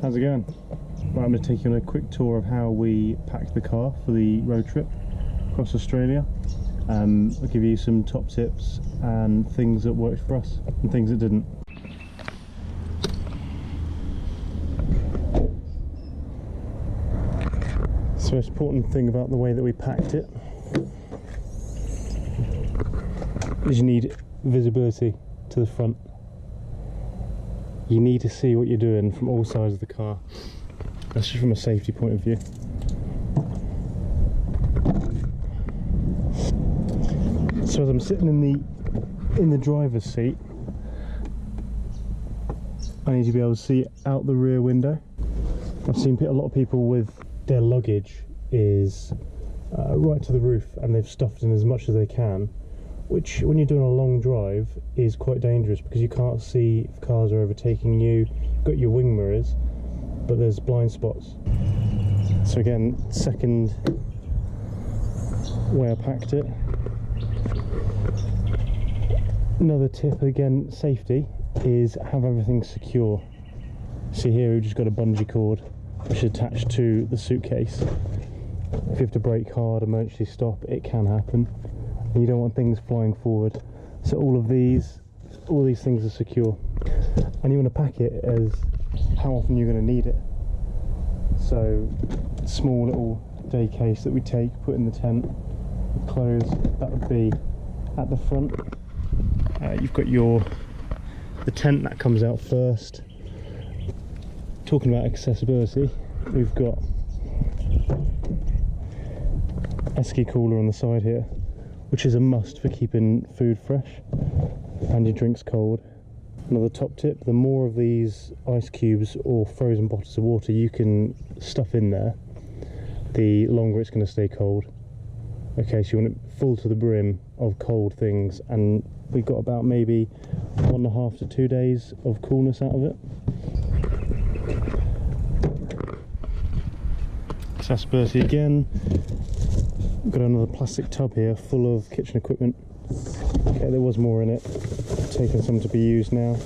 How's it going? Right, I'm going to take you on a quick tour of how we packed the car for the road trip across Australia. I'll give you some top tips and things that worked for us and things that didn't. So the most important thing about the way that we packed it is you need visibility to the front. You need to see what you're doing from all sides of the car. That's just from a safety point of view. So as I'm sitting in the driver's seat, I need to be able to see out the rear window. I've seen a lot of people with their luggage is right to the roof and they've stuffed in as much as they can, which when you're doing a long drive is quite dangerous because you can't see if cars are overtaking you. You've got your wing mirrors, but there's blind spots. So again, second way I packed it. Another tip, again, safety, is have everything secure. See here, we've just got a bungee cord which is attached to the suitcase. If you have to brake hard, emergency stop, it can happen. And you don't want things flying forward. So all these things are secure. And you want to pack it as how often you're going to need it. So small little day case that we take, put in the tent, clothes, that would be at the front. You've got the tent that comes out first. Talking about accessibility, we've got esky cooler on the side here, which is a must for keeping food fresh and your drinks cold. Another top tip, the more of these ice cubes or frozen bottles of water you can stuff in there, the longer it's going to stay cold. Okay, so you want it full to the brim of cold things, and we've got about maybe 1.5 to 2 days of coolness out of it. Accessibility again. We've got another plastic tub here full of kitchen equipment. Okay, there was more in it, taking some to be used now,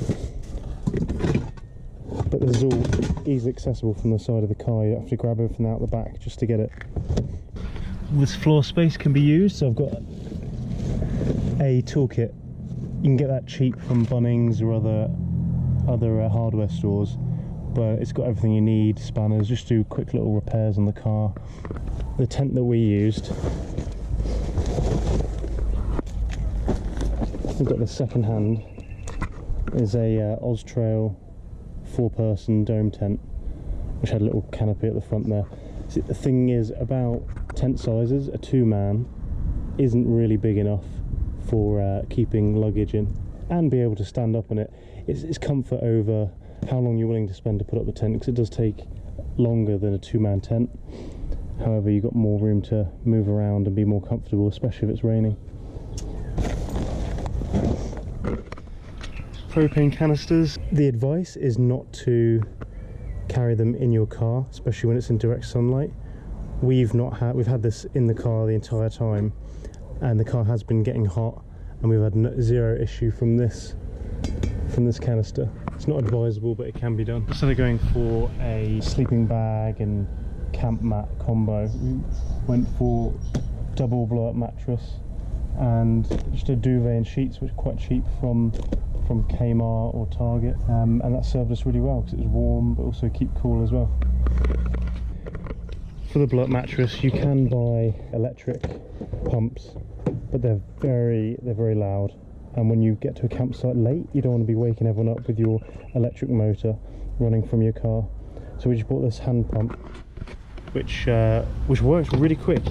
but this is all easily accessible from the side of the car. You don't have to grab everything out the back just to get it. This floor space can be used, so I've got a toolkit. You can get that cheap from Bunnings or other hardware stores, but it's got everything you need, spanners, just do quick little repairs on the car. The tent that we used, we've got the second hand, is a Austrail 4-person dome tent, which had a little canopy at the front there. See, the thing is about tent sizes, a 2-man isn't really big enough for keeping luggage in and be able to stand up on it. It's comfort over how long you're willing to spend to put up the tent, because it does take longer than a 2-man tent. However, you've got more room to move around and be more comfortable, especially if it's raining. Propane canisters. The advice is not to carry them in your car, especially when it's in direct sunlight. We've had this in the car the entire time, and the car has been getting hot, and we've had zero issue from this canister. It's not advisable, but it can be done. Instead of going for a sleeping bag and camp mat combo, we went for double blow-up mattress and just a duvet and sheets, which are quite cheap from Kmart or Target, and that served us really well because it was warm but also keep cool as well. For the blow-up mattress, you can buy electric pumps, but they're very loud, and when you get to a campsite late, you don't want to be waking everyone up with your electric motor running from your car. So we just bought this hand pump, which works really quick.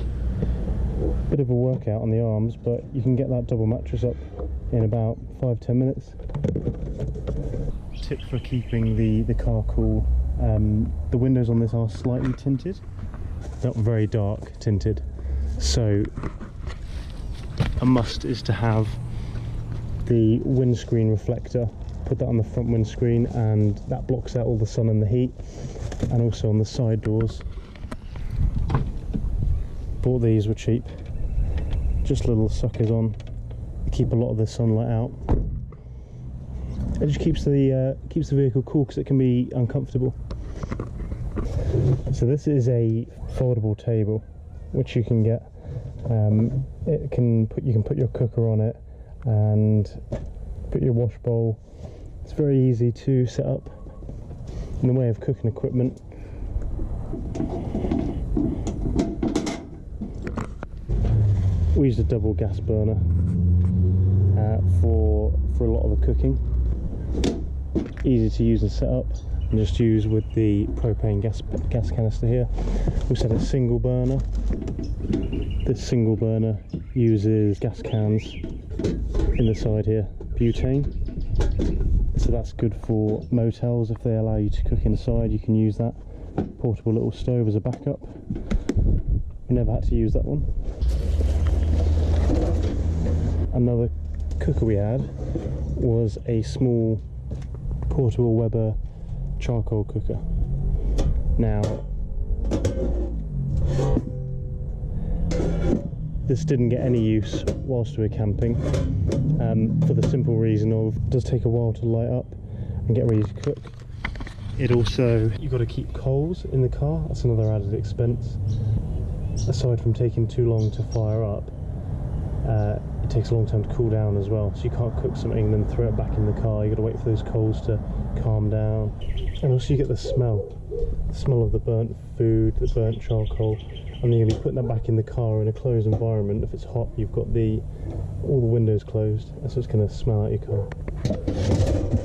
Bit of a workout on the arms, but you can get that double mattress up in about 5-10 minutes. Tip for keeping the car cool: the windows on this are slightly tinted, not very dark tinted, so a must is to have the windscreen reflector. Put that on the front windscreen, and that blocks out all the sun and the heat, and also on the side doors. Bought these, were cheap, just little suckers on, keep a lot of the sunlight out. It just keeps the vehicle cool, because it can be uncomfortable. So this is a foldable table, which you can get. You can put your cooker on it and put your wash bowl. It's very easy to set up in the way of cooking equipment. We used a double gas burner for a lot of the cooking. Easy to use and set up, and just use with the propane gas canister here. We set a single burner. This single burner uses gas cans in the side here, butane. So that's good for motels. If they allow you to cook inside, you can use that portable little stove as a backup. We never had to use that one. Another cooker we had was a small portable Weber charcoal cooker. Now, this didn't get any use whilst we were camping, for the simple reason of it does take a while to light up and get ready to cook. It also, you've got to keep coals in the car. That's another added expense. Aside from taking too long to fire up, it takes a long time to cool down as well, so you can't cook something and then throw it back in the car. You've got to wait for those coals to calm down. And also you get the smell of the burnt food, the burnt charcoal, and then you'll be putting that back in the car in a closed environment. If it's hot, you've got all the windows closed, so it's going to smell out your car.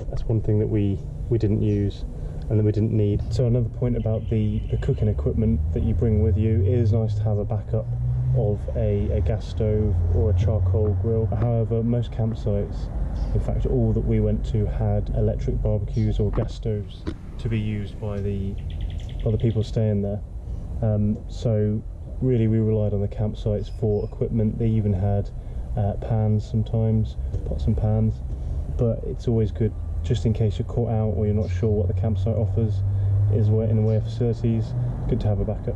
That's one thing that we didn't use and that we didn't need. So another point about the cooking equipment that you bring with you, it is nice to have a backup of a gas stove or a charcoal grill. However, most campsites, in fact all that we went to, had electric barbecues or gas stoves to be used by the people staying there. So really we relied on the campsites for equipment. They even had pans sometimes, pots and pans, but it's always good, just in case you're caught out or you're not sure what the campsite offers is in the way of facilities, good to have a backup.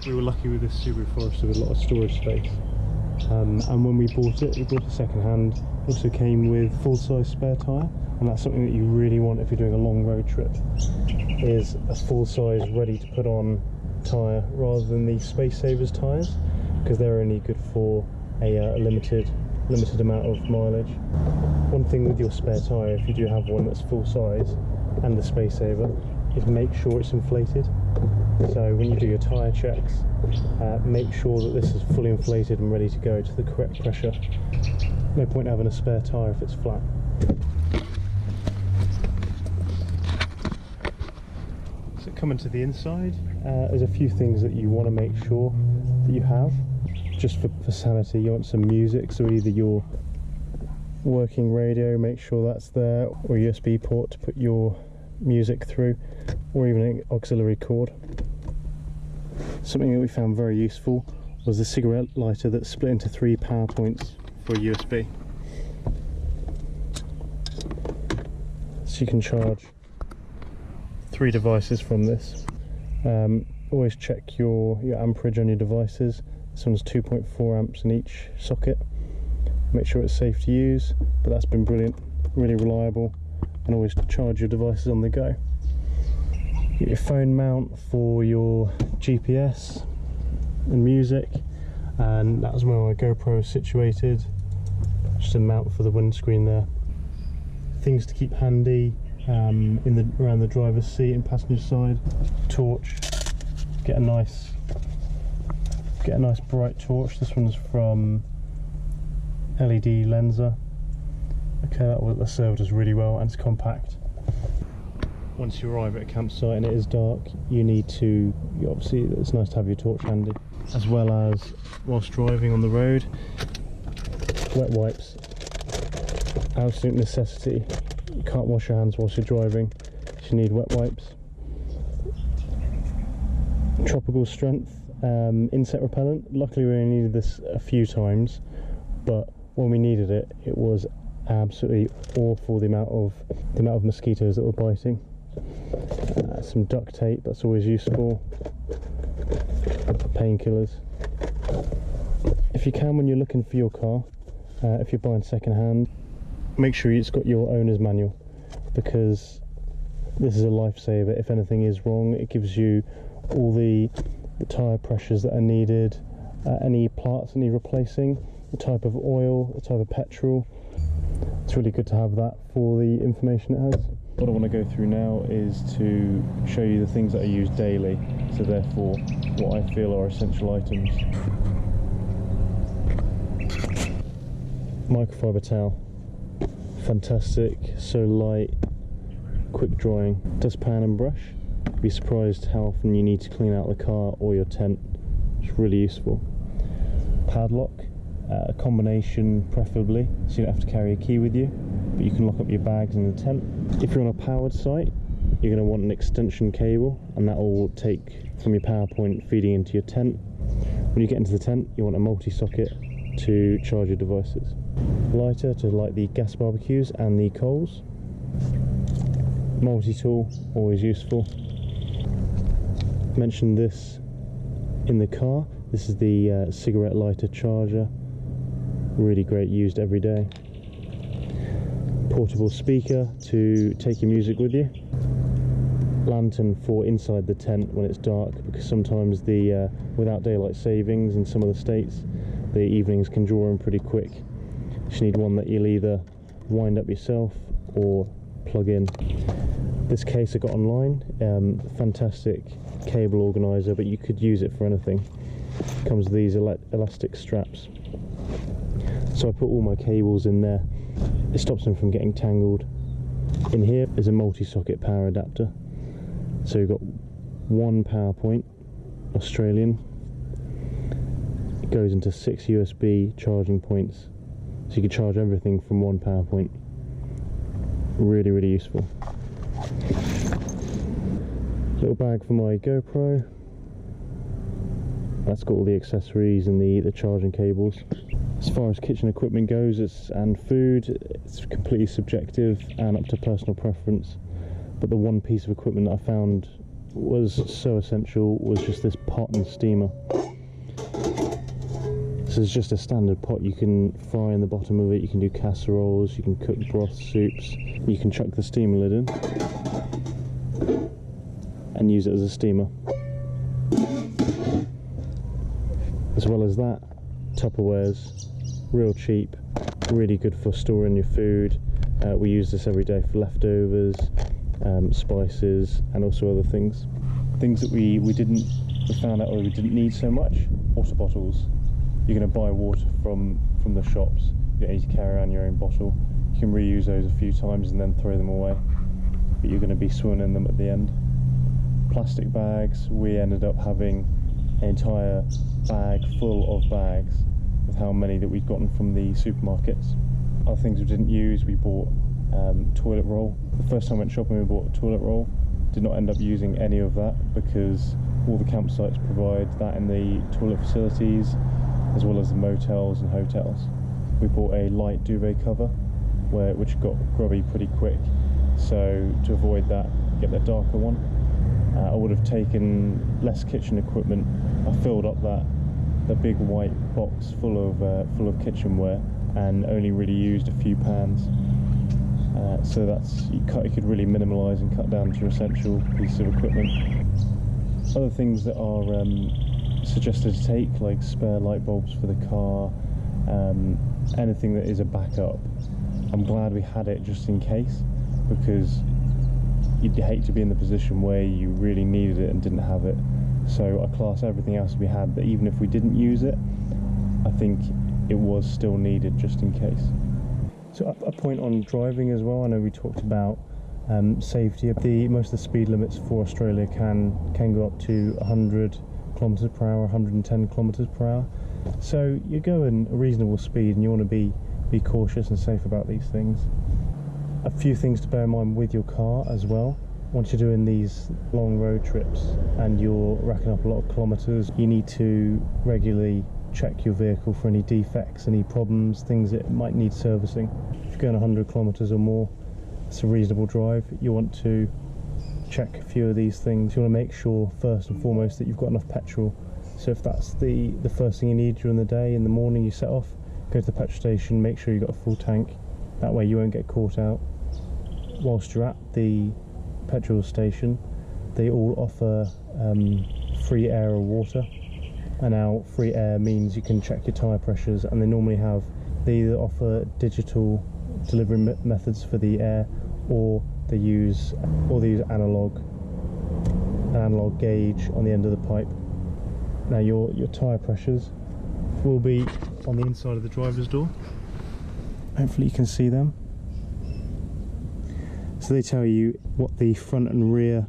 We were lucky with this Subaru Forester with a lot of storage space, and when we bought it second hand. It also came with full-size spare tyre, and that's something that you really want if you're doing a long road trip, is a full-size ready to put on tyre rather than the Space Savers tyres, because they're only good for a limited amount of mileage. One thing with your spare tyre, if you do have one that's full size and the Space Saver, is make sure it's inflated. So when you do your tyre checks, make sure that this is fully inflated and ready to go to the correct pressure. No point having a spare tyre if it's flat. So coming to the inside, there's a few things that you want to make sure that you have, just for sanity. You want some music, so either your working radio, make sure that's there, or a USB port to put your music through, or even an auxiliary cord. Something that we found very useful was the cigarette lighter that's split into 3 power points for a USB. So you can charge 3 devices from this. Always check your amperage on your devices. This one's 2.4 amps in each socket. Make sure it's safe to use, but that's been brilliant, really reliable, and always charge your devices on the go. Get your phone mount for your GPS and music, and that's where my GoPro is situated, just a mount for the windscreen there. Things to keep handy around the driver's seat and passenger side: torch. Get a nice bright torch. This one's from LED Lenser. Okay, that served us really well, and it's compact. Once you arrive at a campsite and it is dark, obviously it's nice to have your torch handy, as well as whilst driving on the road. Wet wipes, absolute necessity. You can't wash your hands whilst you're driving, so you need wet wipes. Tropical strength insect repellent. Luckily we only needed this a few times, but when we needed it, it was absolutely awful, the amount of mosquitoes that were biting. Some duct tape, that's always useful. Painkillers. If you can, when you're looking for your car, if you're buying second hand, make sure it's got your owner's manual, because This is a lifesaver. If anything is wrong, it gives you all the tyre pressures that are needed, any parts that need replacing, the type of oil, the type of petrol. It's really good to have that for the information it has. What I want to go through now is to show you the things that I use daily, so therefore what I feel are essential items. Microfiber towel, fantastic, so light, quick drying. Dustpan and brush. You'd be surprised how often you need to clean out the car or your tent. It's really useful. Padlock, a combination preferably, so you don't have to carry a key with you, but you can lock up your bags in the tent. If you're on a powered site, you're going to want an extension cable, and that will take from your power point feeding into your tent. When you get into the tent, you want a multi-socket to charge your devices. Lighter to light the gas barbecues and the coals. Multi-tool, always useful. Mentioned this in the car. This is the cigarette lighter charger. Really great, used every day. Portable speaker to take your music with you. Lantern for inside the tent when it's dark, because sometimes the without daylight savings in some of the states, the evenings can draw in pretty quick. You need one that you'll either wind up yourself or plug in. This case I got online, fantastic cable organizer, but you could use it for anything. It comes with these elastic straps. So I put all my cables in there. It stops them from getting tangled. In here is a multi-socket power adapter. So you've got one power point, Australian. It goes into 6 USB charging points. So you can charge everything from one power point. Really, really useful. Little bag for my GoPro. That's got all the accessories and the charging cables. As far as kitchen equipment goes, and food, it's completely subjective and up to personal preference. But the one piece of equipment that I found was so essential was just this pot and steamer. This is just a standard pot. You can fry in the bottom of it, you can do casseroles, you can cook broth, soups. You can chuck the steamer lid in and use it as a steamer. As well as that, Tupperwares, real cheap, really good for storing your food. We use this every day for leftovers, spices, and also other things. Things that we found out we didn't need so much. Water bottles. You're going to buy water from the shops. You don't need to carry around your own bottle. You can reuse those a few times and then throw them away, but you're going to be swimming in them at the end. Plastic bags. We ended up having an entire bag full of bags with how many that we'd gotten from the supermarkets. Other things we didn't use, we bought toilet roll. The first time I went shopping we bought a toilet roll. Did not end up using any of that because all the campsites provide that in the toilet facilities, as well as the motels and hotels. We bought a light duvet cover which got grubby pretty quick, so to avoid that, get the darker one. I would have taken less kitchen equipment. I filled up the big white box full of kitchenware and only really used a few pans. So you could really minimalise and cut down to your essential pieces of equipment. Other things that are suggested to take, like spare light bulbs for the car, anything that is a backup. I'm glad we had it just in case, because you'd hate to be in the position where you really needed it and didn't have it. So I class everything else we had, that even if we didn't use it, I think it was still needed just in case. So a point on driving as well. I know we talked about safety. Most of the speed limits for Australia can go up to 100 kilometers per hour, 110 kilometers per hour. So you're going a reasonable speed and you want to be cautious and safe about these things. A few things to bear in mind with your car as well. Once you're doing these long road trips and you're racking up a lot of kilometers, you need to regularly check your vehicle for any defects, any problems, things that might need servicing. If you're going 100 kilometers or more, it's a reasonable drive. You want to check a few of these things. You want to make sure first and foremost that you've got enough petrol. So if that's the first thing you need during the day, in the morning you set off, go to the petrol station, make sure you've got a full tank. That way you won't get caught out. Whilst you're at the petrol station, they all offer free air or water. And now free air means you can check your tyre pressures, and they either offer digital delivery methods for the air, or they use an analog gauge on the end of the pipe. Now your tyre pressures will be on the inside of the driver's door. Hopefully you can see them. So they tell you what the front and rear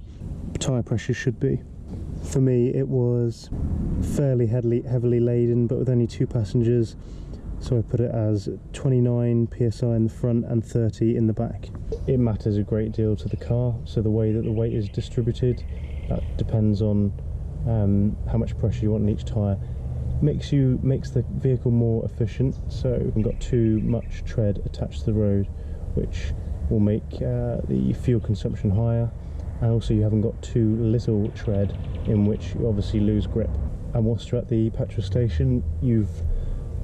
tyre pressure should be. For me it was fairly heavily laden, but with only 2 passengers, so I put it as 29 psi in the front and 30 in the back. It matters a great deal to the car, so the way that the weight is distributed, that depends on how much pressure you want in each tyre. Makes the vehicle more efficient, so you haven't got too much tread attached to the road, which will make the fuel consumption higher, and also you haven't got too little tread, in which you obviously lose grip. And whilst you're at the petrol station,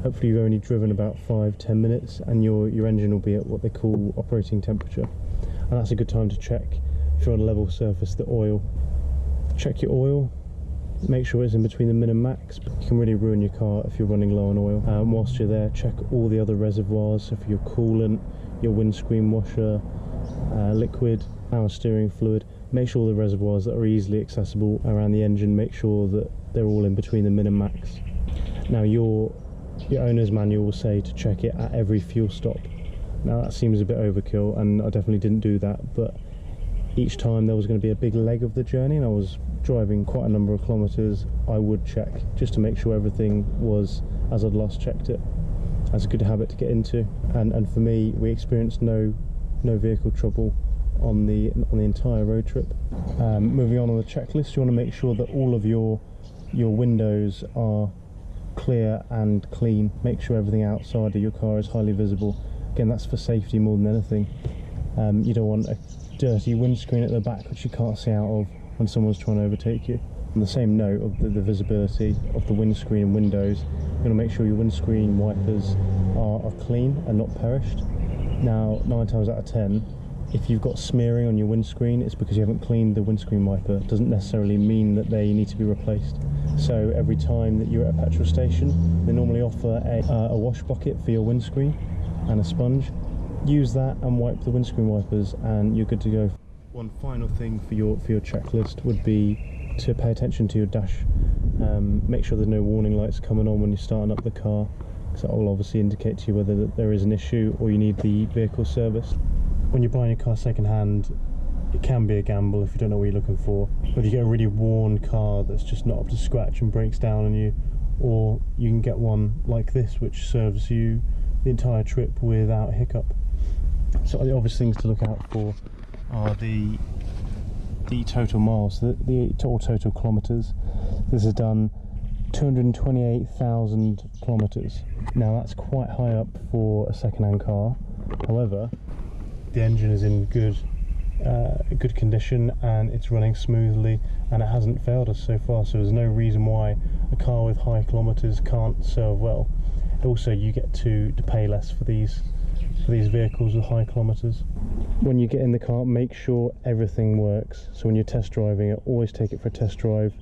hopefully you've only driven about 5-10 minutes, and your engine will be at what they call operating temperature, and that's a good time to check, if you're on a level surface, the oil. Check your oil, make sure it's in between the min and max. You can really ruin your car if you're running low on oil. Whilst you're there, check all the other reservoirs, so for your coolant, your windscreen washer, liquid, power steering fluid. Make sure all the reservoirs that are easily accessible around the engine, make sure that they're all in between the min and max. Now your owner's manual will say to check it at every fuel stop. Now that seems a bit overkill, and I definitely didn't do that, but each time there was going to be a big leg of the journey and I was driving quite a number of kilometres, I would check just to make sure everything was as I'd last checked it. That's a good habit to get into, and for me, we experienced no vehicle trouble on the entire road trip. Moving on the checklist, you want to make sure that all of your windows are clear and clean. Make sure everything outside of your car is highly visible. Again, that's for safety more than anything. You don't want a dirty windscreen at the back which you can't see out of when someone's trying to overtake you. On the same note of the visibility of the windscreen and windows, you want to make sure your windscreen wipers are clean and not perished. Now, 9 times out of 10, if you've got smearing on your windscreen, it's because you haven't cleaned the windscreen wiper. It doesn't necessarily mean that they need to be replaced. So every time that you're at a petrol station, they normally offer a wash bucket for your windscreen and a sponge. Use that and wipe the windscreen wipers, and you're good to go. One final thing for your checklist would be to pay attention to your dash. Make sure there's no warning lights coming on when you're starting up the car, because that will obviously indicate to you whether there is an issue or you need the vehicle serviced. When you're buying a car second hand, it can be a gamble if you don't know what you're looking for. Whether you get a really worn car that's just not up to scratch and breaks down on you, or you can get one like this which serves you the entire trip without hiccup. So the obvious things to look out for are the total miles, the total kilometres. This has done 228,000 kilometres. Now that's quite high up for a second-hand car. However, the engine is in good condition and it's running smoothly, and it hasn't failed us so far, so there's no reason why a car with high kilometres can't serve well. Also, you get to pay less for these vehicles with high kilometres. When you get in the car, make sure everything works. So when you're test driving it, always take it for a test drive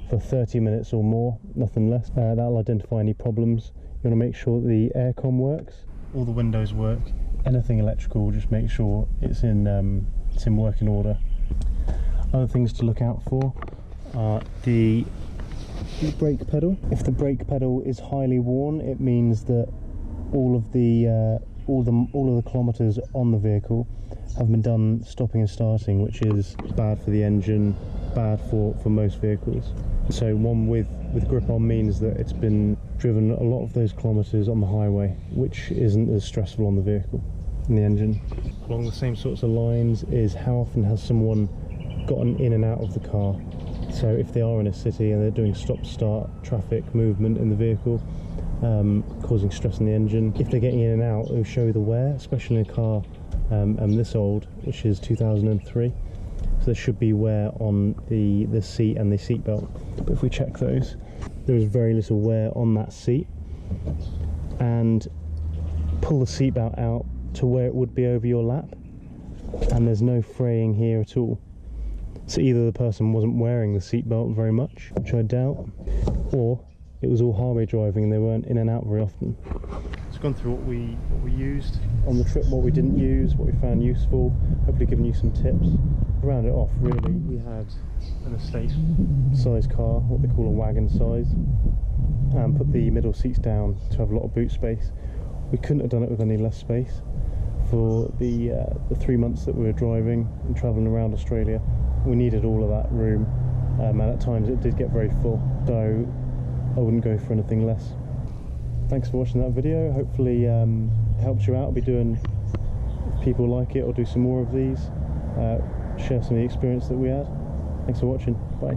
for 30 minutes or more, nothing less. That'll identify any problems. You want to make sure that the aircon works, all the windows work, anything electrical, just make sure it's in working order. Other things to look out for are the brake pedal. If the brake pedal is highly worn, it means that all of the kilometres on the vehicle have been done stopping and starting, which is bad for the engine, bad for most vehicles. So one with grip on means that it's been driven a lot of those kilometres on the highway, which isn't as stressful on the vehicle and the engine. Along the same sorts of lines is how often has someone gotten in and out of the car. So if they are in a city and they're doing stop-start traffic movement in the vehicle, causing stress on the engine, if they're getting in and out, it will show the wear, especially in a car this old, which is 2003. So there should be wear on the seat and the seat belt. But if we check those, there is very little wear on that seat. And pull the seat belt out to where it would be over your lap, and there's no fraying here at all. So either the person wasn't wearing the seatbelt very much, which I doubt, or it was all highway driving and they weren't in and out very often. It's gone through what we used on the trip, what we didn't use, what we found useful, hopefully giving you some tips. To round it off, really, we had an estate size car, what they call a wagon size, and put the middle seats down to have a lot of boot space. We couldn't have done it with any less space. For the 3 months that we were driving and travelling around Australia, we needed all of that room, and at times it did get very full, so I wouldn't go for anything less. Thanks for watching that video. Hopefully it helps you out. I'll be doing, if people like it, I'll do some more of these, share some of the experience that we had. Thanks for watching. Bye.